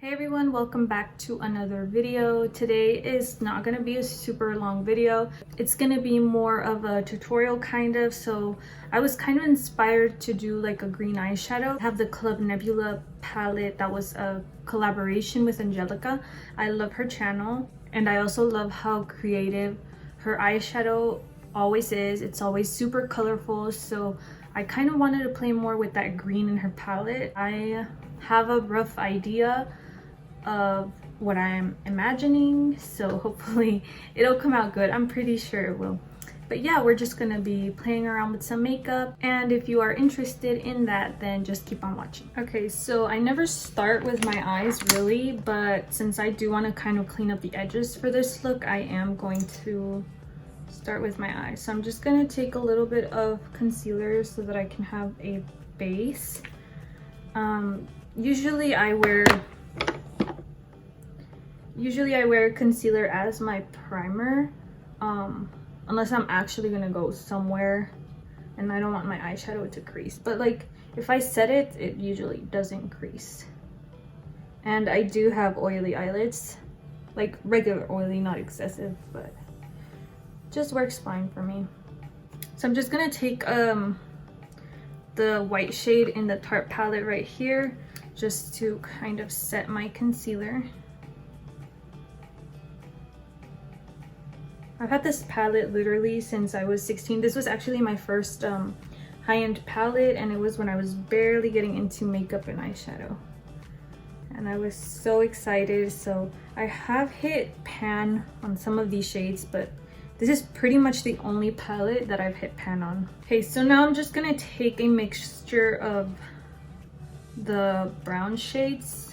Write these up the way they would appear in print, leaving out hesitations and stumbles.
Hey everyone, welcome back to another video. Today is not going to be a super long video. It's going to be more of a tutorial kind of. So I was kind of inspired to do like a green eyeshadow. I have the Club Nebula palette that was a collaboration with Angelica. I love her channel and I also love how creative her eyeshadow always is. It's always super colorful, so I kind of wanted to play more with that green in her palette. I have a rough idea of what I'm imagining, so hopefully it'll come out good. I'm pretty sure it will. But yeah, we're just gonna be playing around with some makeup, and if you are interested in that, then just keep on watching. Okay, so I never start with my eyes really, but since I do want to kind of clean up the edges for this look, I am going to start with my eyes. So I'm just gonna take a little bit of concealer so that I can have a base. Usually I wear concealer as my primer, unless I'm actually gonna go somewhere and I don't want my eyeshadow to crease. But like if I set it, it usually doesn't crease. And I do have oily eyelids, like regular oily, not excessive, but just works fine for me. So I'm just gonna take the white shade in the Tarte palette right here just to kind of set my concealer. I've had this palette literally since I was 16. This was actually my first high-end palette, and it was when I was barely getting into makeup and eyeshadow. And I was so excited. So I have hit pan on some of these shades, but this is pretty much the only palette that I've hit pan on. Okay, so now I'm just gonna take a mixture of the brown shades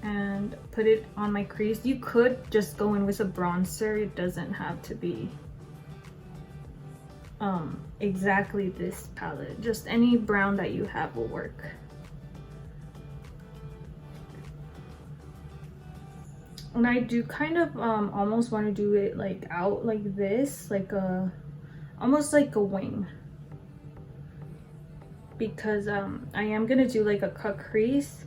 and put it on my crease. You could just go in with a bronzer. It doesn't have to be exactly this palette. Just any brown that you have will work. And I do kind of almost want to do it like out like this, like almost like a wing, because I am gonna do like a cut crease,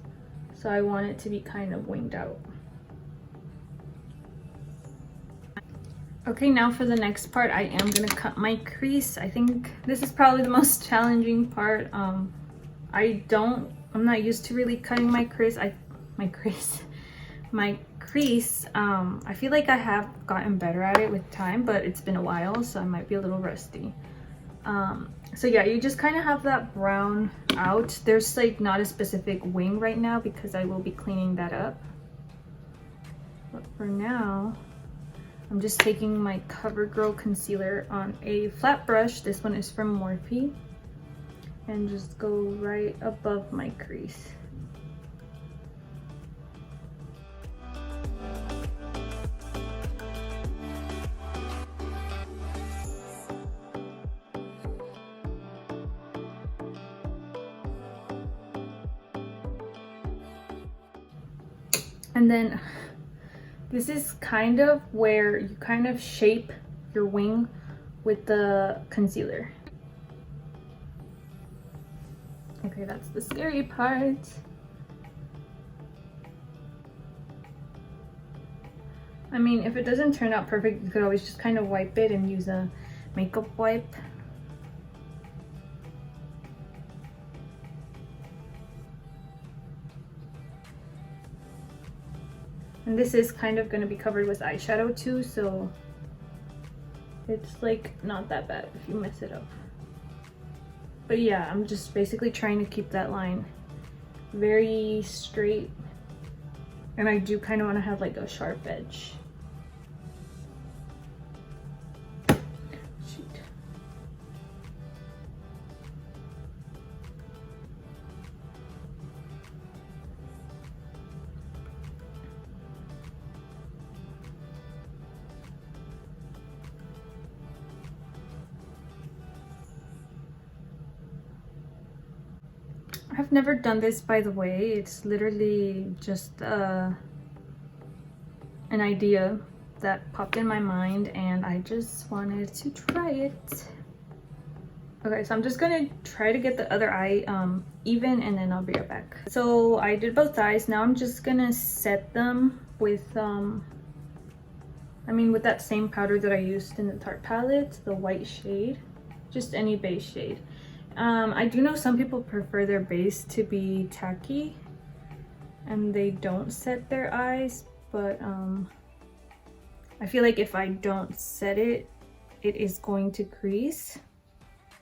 so I want it to be kind of winged out. Okay, now for the next part, I am gonna cut my crease. I think this is probably the most challenging part. I'm not used to really cutting my crease. My crease, I feel like I have gotten better at it with time, but it's been a while, so I might be a little rusty. So yeah, you just kind of have that brown out. There's like not a specific wing right now because I will be cleaning that up. But for now, I'm just taking my CoverGirl concealer on a flat brush. This one is from Morphe, and just go right above my crease. And then this is kind of where you kind of shape your wing with the concealer. Okay, that's the scary part. I mean, if it doesn't turn out perfect, you could always just kind of wipe it and use a makeup wipe. And this is kind of going to be covered with eyeshadow too, so it's like not that bad if you mess it up. But yeah, I'm just basically trying to keep that line very straight, and I do kind of want to have like a sharp edge. Shoot. I've never done this, by the way. It's literally just an idea that popped in my mind and I just wanted to try it. Okay, so I'm just gonna try to get the other eye even, and then I'll be right back. So I did both eyes. Now I'm just gonna set them with with that same powder that I used in the Tarte palette, the white shade, just any base shade. I do know some people prefer their base to be tacky and they don't set their eyes, but I feel like if I don't set it, it is going to crease.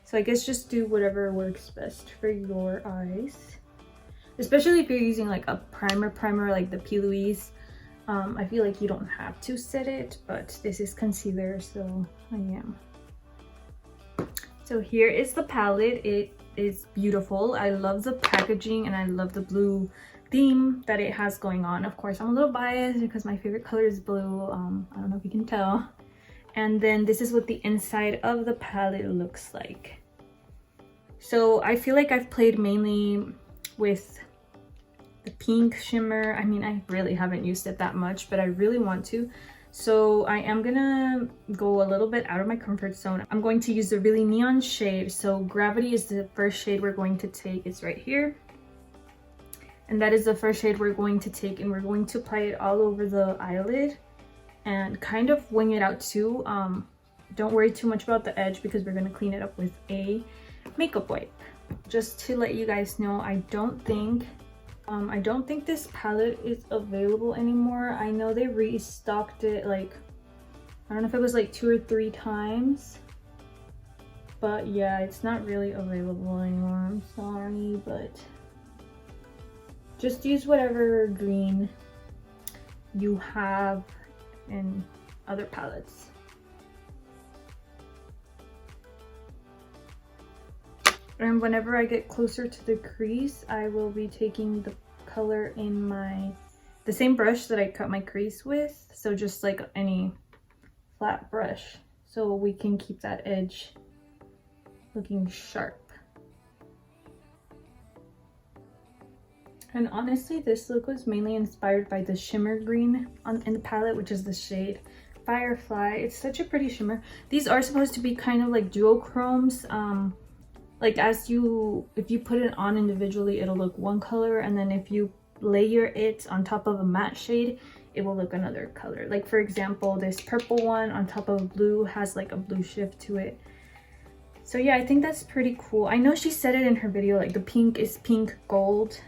So I guess just do whatever works best for your eyes. Especially if you're using like a primer like the P. Louise. I feel like you don't have to set it, but this is concealer, so I am. So here is the palette. It is beautiful. I love the packaging and I love the blue theme that it has going on. Of course, I'm a little biased because my favorite color is blue. I don't know if you can tell. And then this is what the inside of the palette looks like. So I feel like I've played mainly with the pink shimmer. I mean, I really haven't used it that much, but I really want to. So I am gonna go a little bit out of my comfort zone. I'm going to use a really neon shade. So Gravity is the first shade we're going to take. It's right here. And that is the first shade we're going to take, and we're going to apply it all over the eyelid and kind of wing it out too. Don't worry too much about the edge because we're gonna clean it up with a makeup wipe. Just to let you guys know, I don't think this palette is available anymore. I know they restocked it, like, I don't know if it was like 2 or 3 times, but yeah, it's not really available anymore. I'm sorry, but just use whatever green you have in other palettes. And whenever I get closer to the crease, I will be taking the color in the same brush that I cut my crease with. So just like any flat brush, so we can keep that edge looking sharp. And honestly, this look was mainly inspired by the shimmer green in the palette, which is the shade Firefly. It's such a pretty shimmer. These are supposed to be kind of like duochromes. Like if you put it on individually, it'll look one color, and then if you layer it on top of a matte shade, it will look another color. Like for example, this purple one on top of blue has like a blue shift to it. So yeah, I think that's pretty cool. I know she said it in her video, like the pink is pink gold.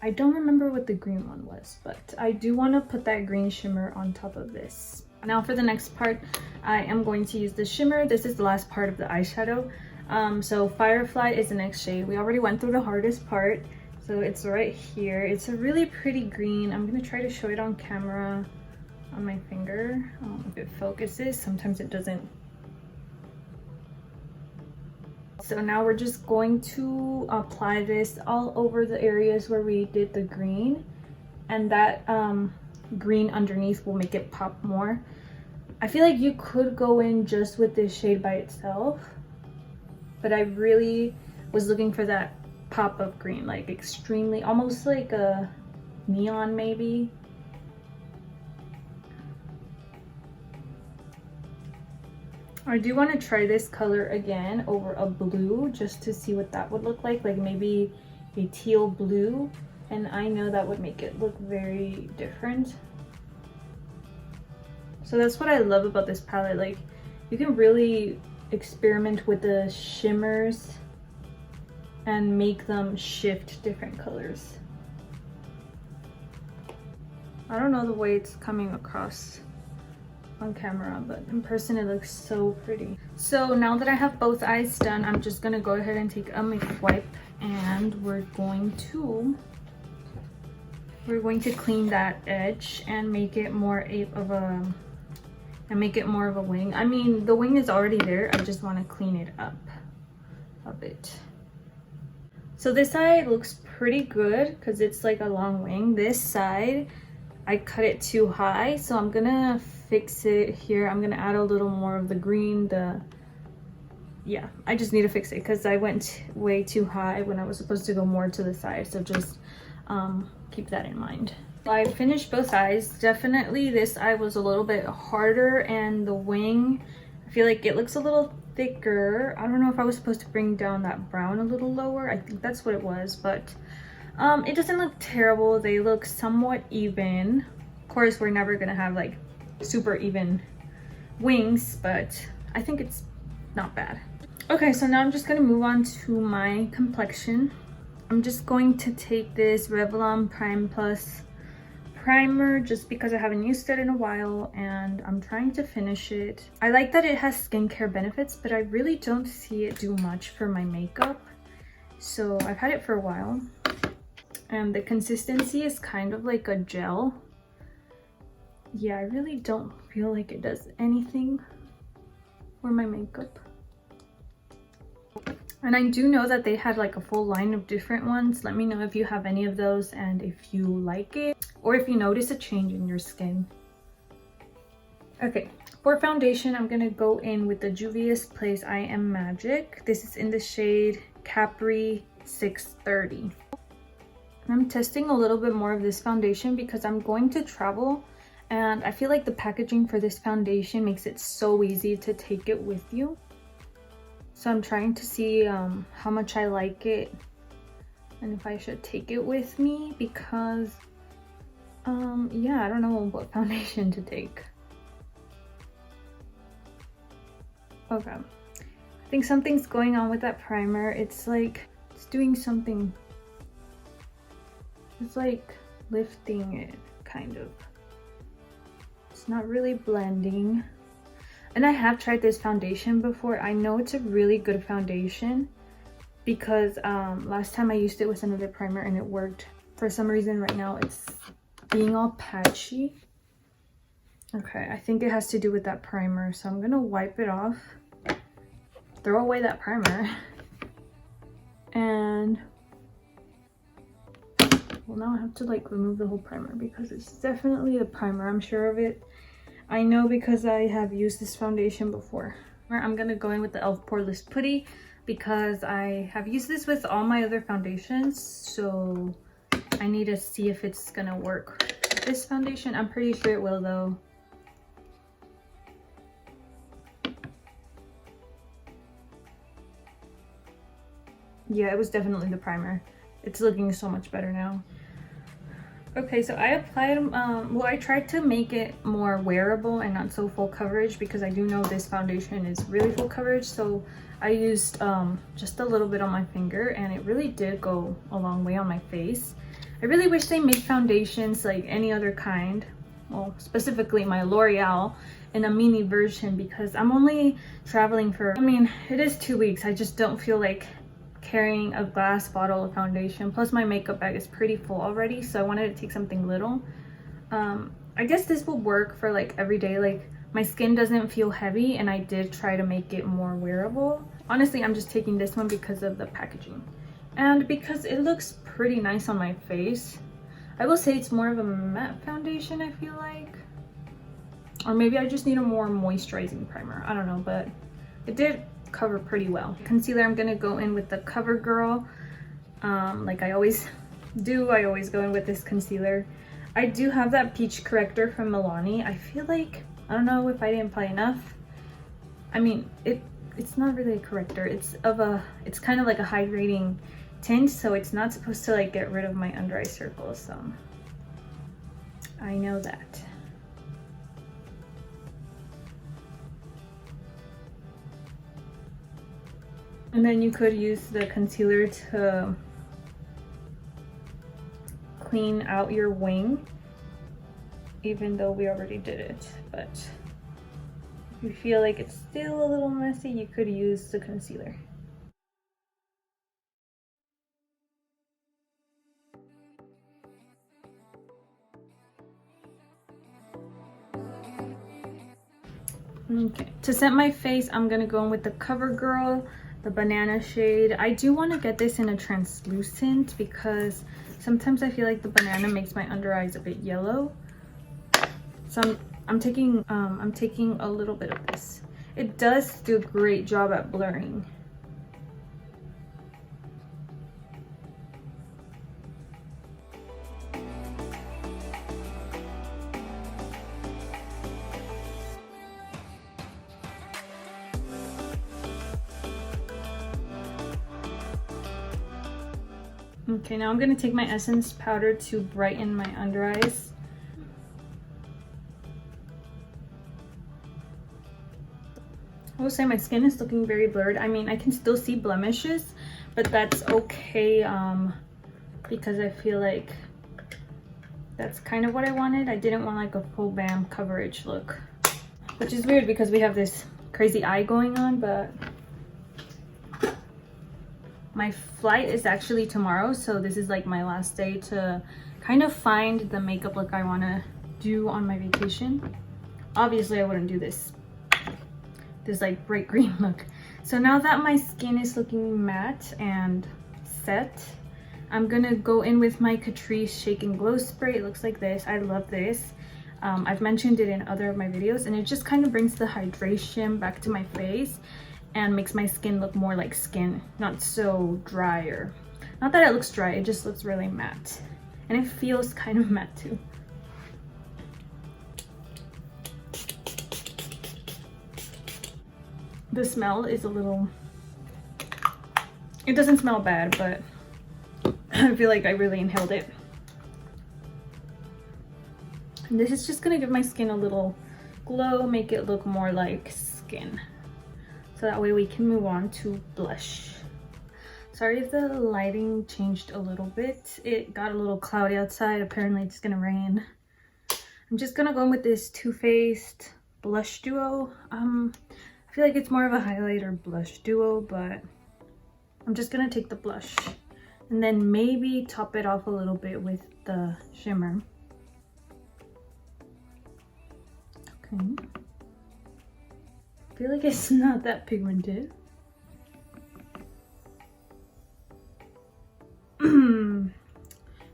I don't remember what the green one was, but I do want to put that green shimmer on top of this. Now for the next part, I am going to use the shimmer. This is the last part of the eyeshadow. So Firefly is the next shade. We already went through the hardest part, so it's right here. It's a really pretty green. I'm gonna try to show it on camera on my finger. If it focuses, sometimes it doesn't. So now we're just going to apply this all over the areas where we did the green, and that green underneath will make it pop more. I feel like you could go in just with this shade by itself, but I really was looking for that pop of green, like extremely, almost like a neon maybe. I do want to try this color again over a blue just to see what that would look like maybe a teal blue, and I know that would make it look very different. So that's what I love about this palette, like you can really experiment with the shimmers and make them shift different colors. I don't know the way it's coming across on camera, but in person it looks so pretty. So now that I have both eyes done, I'm just gonna go ahead and take a makeup wipe, and we're going to clean that edge and make it more of a wing. I mean, the wing is already there. I just want to clean it up a bit. So this side looks pretty good because it's like a long wing. This side, I cut it too high, so I'm gonna fix it here. I'm gonna add a little more of the green. Yeah, I just need to fix it because I went way too high when I was supposed to go more to the side. So just keep that in mind. I finished both eyes. Definitely this eye was a little bit harder, and the wing, I feel like it looks a little thicker. I don't know if I was supposed to bring down that brown a little lower. I think that's what it was, but it doesn't look terrible. They look somewhat even. Of course, we're never gonna have like super even wings, but I think it's not bad. Okay, so now I'm just gonna move on to my complexion. I'm just going to take this Revlon Prime Plus primer just because I haven't used it in a while and I'm trying to finish it. I like that it has skincare benefits, but I really don't see it do much for my makeup. So I've had it for a while and the consistency is kind of like a gel. Yeah, I really don't feel like it does anything for my makeup. And I do know that they had like a full line of different ones. Let me know if you have any of those and if you like it or if you notice a change in your skin. Okay, for foundation, I'm gonna go in with the Juvia's Place I Am Magic. This is in the shade Capri 630. And I'm testing a little bit more of this foundation because I'm going to travel and I feel like the packaging for this foundation makes it so easy to take it with you. So I'm trying to see how much I like it and if I should take it with me because yeah, I don't know what foundation to take. Okay, I think something's going on with that primer. It's like it's doing something. It's like lifting it, kind of. It's not really blending. And I have tried this foundation before. I know it's a really good foundation because last time I used it with another primer and it worked. For some reason right now it's being all patchy. Okay, I think it has to do with that primer. So I'm gonna wipe it off. Throw away that primer. And well, now I have to like remove the whole primer because it's definitely the primer. I'm sure of it. I know because I have used this foundation before. I'm gonna go in with the e.l.f. Poreless Putty because I have used this with all my other foundations, so I need to see if it's gonna work with this foundation. I'm pretty sure it will though. Yeah, it was definitely the primer. It's looking so much better now. Okay, so I applied, well, I tried to make it more wearable and not so full coverage because I do know this foundation is really full coverage. So I used just a little bit on my finger and it really did go a long way on my face. I really wish they made foundations like any other kind. Well, specifically my L'Oreal in a mini version because I'm only traveling for, I mean, it is 2 weeks. I just don't feel like carrying a glass bottle of foundation, plus my makeup bag is pretty full already, so I wanted to take something little. I guess this will work for like every day. Like my skin doesn't feel heavy and I did try to make it more wearable. Honestly, I'm just taking this one because of the packaging and because it looks pretty nice on my face. I will say it's more of a matte foundation, I feel like, or maybe I just need a more moisturizing primer. I don't know, but it did cover pretty well. Concealer, I'm gonna go in with the CoverGirl. Like I always do, I always go in with this concealer. I do have that peach corrector from Milani. I feel like, I don't know if I didn't apply enough. I mean, it's not really a corrector. It's kind of like a hydrating tint, so it's not supposed to like get rid of my under eye circles. So I know that. And then you could use the concealer to clean out your wing, even though we already did it. But if you feel like it's still a little messy, you could use the concealer. Okay, to set my face, I'm gonna go in with the CoverGirl, the banana shade. I do want to get this in a translucent because sometimes I feel like the banana makes my under eyes a bit yellow. So I'm taking a little bit of this. It does do a great job at blurring. Okay, now I'm gonna take my Essence powder to brighten my under eyes. I will say my skin is looking very blurred. I mean, I can still see blemishes, but that's okay because I feel like that's kind of what I wanted. I didn't want like a full bam coverage look, which is weird because we have this crazy eye going on, but my flight is actually tomorrow, so this is like my last day to kind of find the makeup look I want to do on my vacation. Obviously I wouldn't do this like bright green look. So now that my skin is looking matte and set, I'm gonna go in with my Catrice Shake and Glow spray. It looks like this. I love this. I've mentioned it in other of my videos, and it just kind of brings the hydration back to my face and makes my skin look more like skin, not so dry. Or not that it looks dry, it just looks really matte, and it feels kind of matte too. The smell is a little, it doesn't smell bad, but I feel like I really inhaled it. And this is just gonna give my skin a little glow, make it look more like skin. So that way we can move on to blush. Sorry if the lighting changed a little bit. It got a little cloudy outside. Apparently it's gonna rain. I'm just gonna go in with this Too Faced blush duo. I feel like it's more of a highlighter blush duo, but I'm just gonna take the blush and then maybe top it off a little bit with the shimmer. Okay. I feel like it's not that pigmented.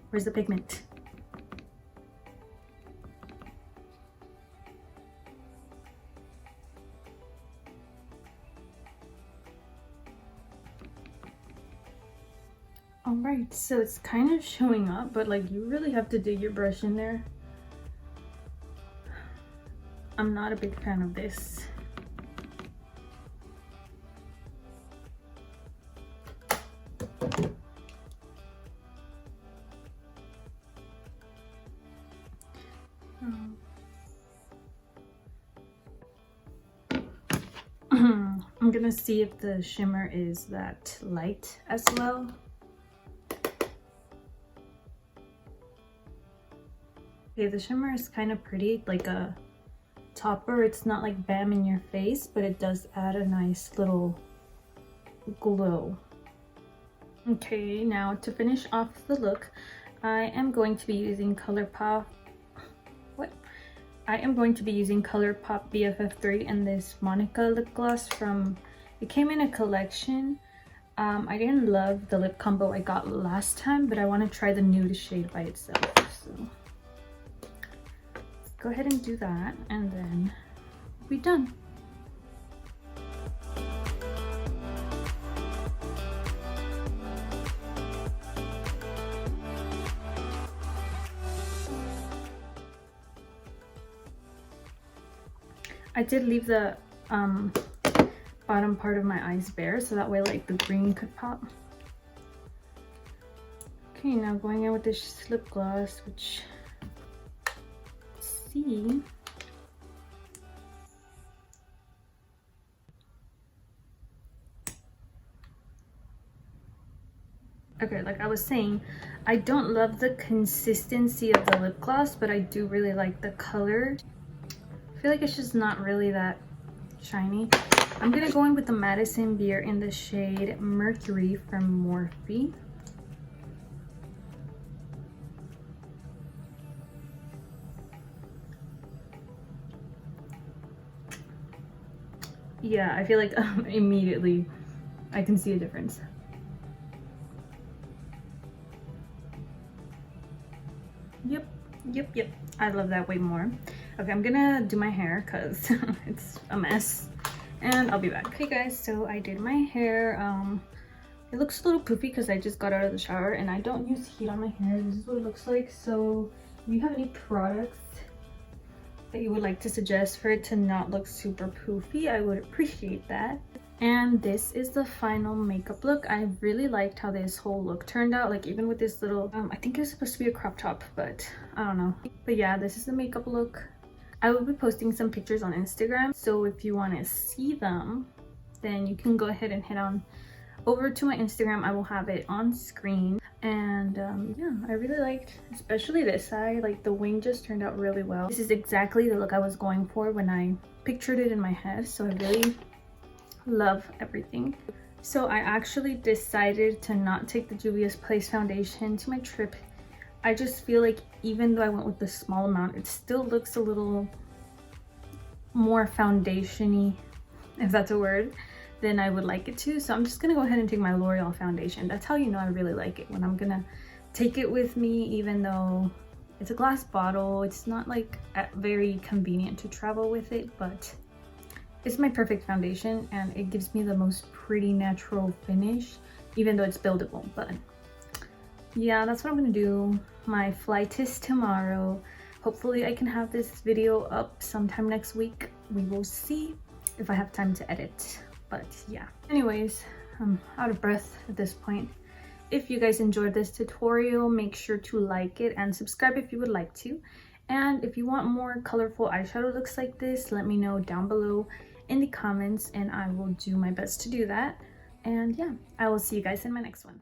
Where's the pigment? Alright, so it's kind of showing up, but like you really have to dig your brush in there. I'm not a big fan of this. I'm gonna see if the shimmer is that light as well. Okay, the shimmer is kind of pretty, like a topper. It's not like bam in your face, but it does add a nice little glow. Okay, now to finish off the look, I am going to be using ColourPop. I am going to be using ColourPop BFF3 and this Monica lip gloss from, it came in a collection. I didn't love the lip combo I got last time, but I want to try the nude shade by itself. So let's go ahead and do that, and then we'll be done. I did leave the bottom part of my eyes bare, so that way like the green could pop. Okay, now going in with this lip gloss, which, let's see. Okay, like I was saying, I don't love the consistency of the lip gloss, but I do really like the color. I feel like it's just not really that shiny. I'm gonna go in with the Madison Beer in the shade Mercury from Morphe. Yeah, I feel like immediately I can see a difference. Yep, I love that way more. Okay, I'm gonna do my hair because it's a mess, and I'll be back. Okay guys, so I did my hair. It looks a little poofy because I just got out of the shower, and I don't use heat on my hair. This is what it looks like. So if you have any products that you would like to suggest for it to not look super poofy, I would appreciate that. And this is the final makeup look. I really liked how this whole look turned out, like even with this little I think it was supposed to be a crop top, but I don't know. But yeah, this is the makeup look. I will be posting some pictures on Instagram, so if you want to see them, then you can go ahead and head on over to my Instagram. I will have it on screen. And yeah, I really liked especially this side. Like the wing just turned out really well. This is exactly the look I was going for when I pictured it in my head, so I really love everything. So I actually decided to not take the Juvia's Place foundation to my trip. I just feel like even though I went with the small amount, it still looks a little more foundation-y, if that's a word, than I would like it to. So I'm just gonna go ahead and take my L'Oreal foundation. That's how you know I really like it, when I'm gonna take it with me, even though it's a glass bottle. It's not like very convenient to travel with it, but it's my perfect foundation and it gives me the most pretty natural finish, even though it's buildable. But yeah, that's what I'm gonna do. My flight is tomorrow. Hopefully I can have this video up sometime next week. We will see if I have time to edit. But yeah, anyways, I'm out of breath at this point. If you guys enjoyed this tutorial, make sure to like it and subscribe if you would like to. And if you want more colorful eyeshadow looks like this, let me know down below in the comments and I will do my best to do that. And yeah, I will see you guys in my next one.